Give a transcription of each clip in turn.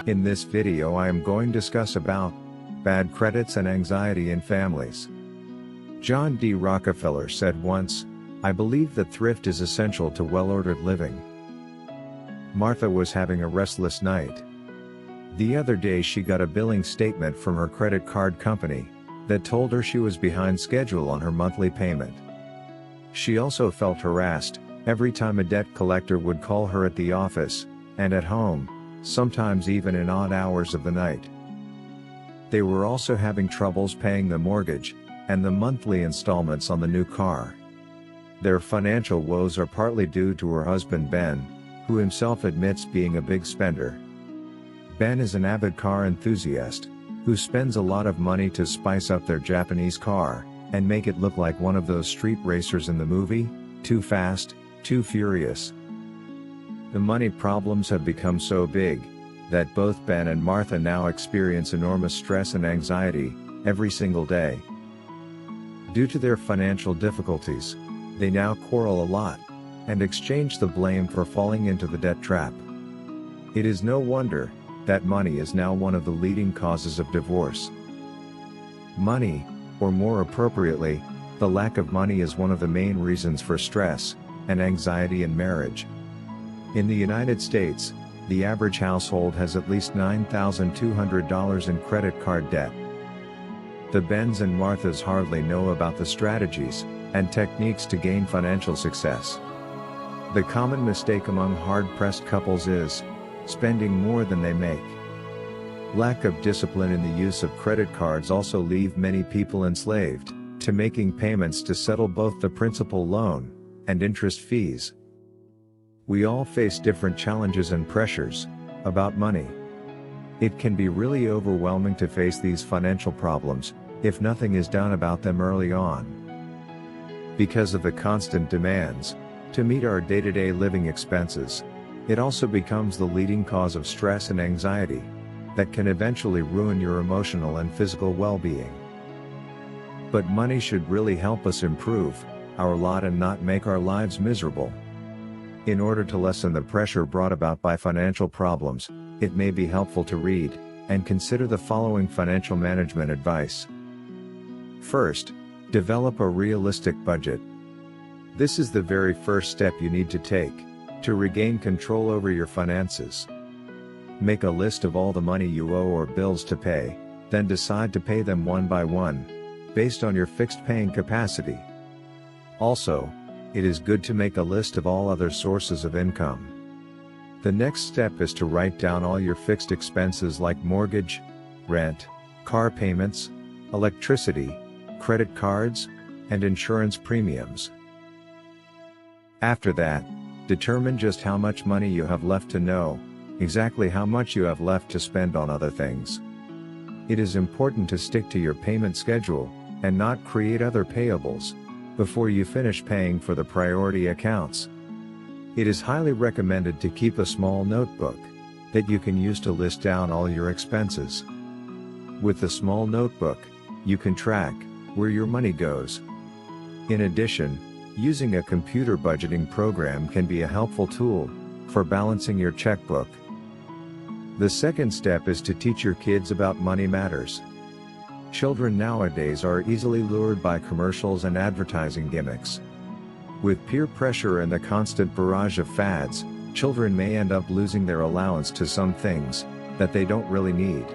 In this video I am going to discuss about bad credits and anxiety in families. John D. Rockefeller said once, "I believe that thrift is essential to well-ordered living." Martha was having a restless night. The other day she got a billing statement from her credit card company that told her she was behind schedule on her monthly payment. She also felt harassed every time a debt collector would call her at the office and at home, sometimes even in odd hours of the night. They were also having troubles paying the mortgage and the monthly installments on the new car. Their financial woes are partly due to her husband Ben, who himself admits being a big spender. Ben is an avid car enthusiast who spends a lot of money to spice up their Japanese car and make it look like one of those street racers in the movie, Too Fast, Too Furious. The money problems have become so big that both Ben and Martha now experience enormous stress and anxiety every single day. Due to their financial difficulties, they now quarrel a lot and exchange the blame for falling into the debt trap. It is no wonder that money is now one of the leading causes of divorce. Money, or more appropriately, the lack of money, is one of the main reasons for stress and anxiety in marriage. In the United States, the average household has at least $9,200 in credit card debt. The Bens and Marthas hardly know about the strategies and techniques to gain financial success. The common mistake among hard-pressed couples is spending more than they make. Lack of discipline in the use of credit cards also leave many people enslaved to making payments to settle both the principal loan and interest fees. We all face different challenges and pressures about money. It can be really overwhelming to face these financial problems if nothing is done about them early on. Because of the constant demands to meet our day-to-day living expenses, it also becomes the leading cause of stress and anxiety that can eventually ruin your emotional and physical well-being. But money should really help us improve our lot and not make our lives miserable. In order to lessen the pressure brought about by financial problems, it may be helpful to read and consider the following financial management advice. First, develop a realistic budget. This is the very first step you need to take to regain control over your finances. Make a list of all the money you owe or bills to pay, then decide to pay them one by one, based on your fixed paying capacity. Also, it is good to make a list of all other sources of income. The next step is to write down all your fixed expenses like mortgage, rent, car payments, electricity, credit cards, and insurance premiums. After that, determine just how much money you have left to know exactly how much you have left to spend on other things. It is important to stick to your payment schedule and not create other payables before you finish paying for the priority accounts. It is highly recommended to keep a small notebook that you can use to list down all your expenses. With the small notebook, you can track where your money goes. In addition, using a computer budgeting program can be a helpful tool for balancing your checkbook. The second step is to teach your kids about money matters. Children nowadays are easily lured by commercials and advertising gimmicks. With peer pressure and the constant barrage of fads, children may end up losing their allowance to some things that they don't really need.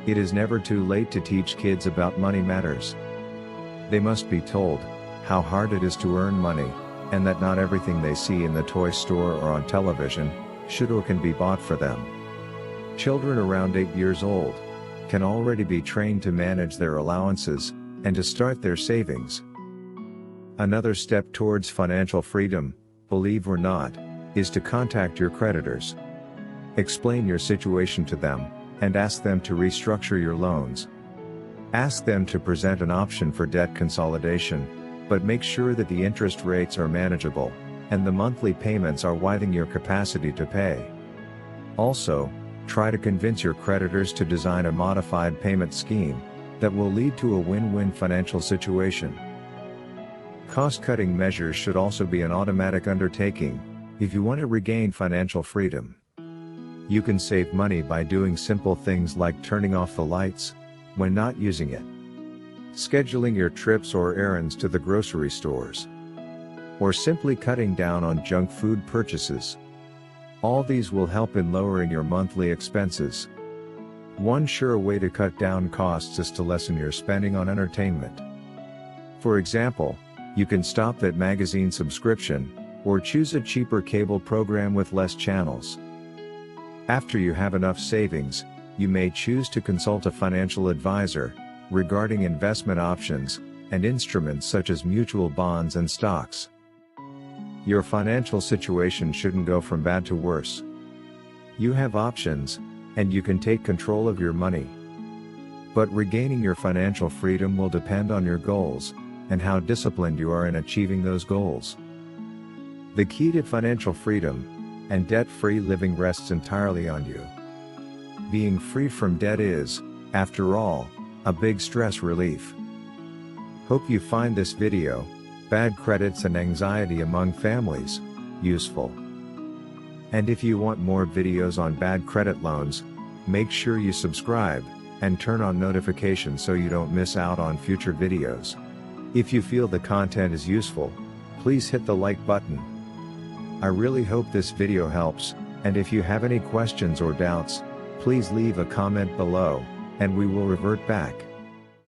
It is never too late to teach kids about money matters. They must be told how hard it is to earn money, and that not everything they see in the toy store or on television should or can be bought for them. Children around 8 years old can already be trained to manage their allowances and to start their savings. Another step towards financial freedom, believe or not, is to contact your creditors. Explain your situation to them and ask them to restructure your loans. Ask them to present an option for debt consolidation, but make sure that the interest rates are manageable and the monthly payments are within your capacity to pay. Also, try to convince your creditors to design a modified payment scheme that will lead to a win-win financial situation. Cost-cutting measures should also be an automatic undertaking if you want to regain financial freedom. You can save money by doing simple things like turning off the lights when not using it, scheduling your trips or errands to the grocery stores, or simply cutting down on junk food purchases. All these will help in lowering your monthly expenses. One sure way to cut down costs is to lessen your spending on entertainment. For example, you can stop that magazine subscription, or choose a cheaper cable program with less channels. After you have enough savings, you may choose to consult a financial advisor regarding investment options and instruments such as mutual bonds and stocks. Your financial situation shouldn't go from bad to worse. You have options, and you can take control of your money. But regaining your financial freedom will depend on your goals and how disciplined you are in achieving those goals. The key to financial freedom and debt-free living rests entirely on you. Being free from debt is, after all, a big stress relief. Hope you find this video, Bad Credits and Anxiety Among Families, useful. And if you want more videos on bad credit loans, make sure you subscribe and turn on notifications so you don't miss out on future videos. If you feel the content is useful, please hit the like button. I really hope this video helps, and if you have any questions or doubts, please leave a comment below, and we will revert back.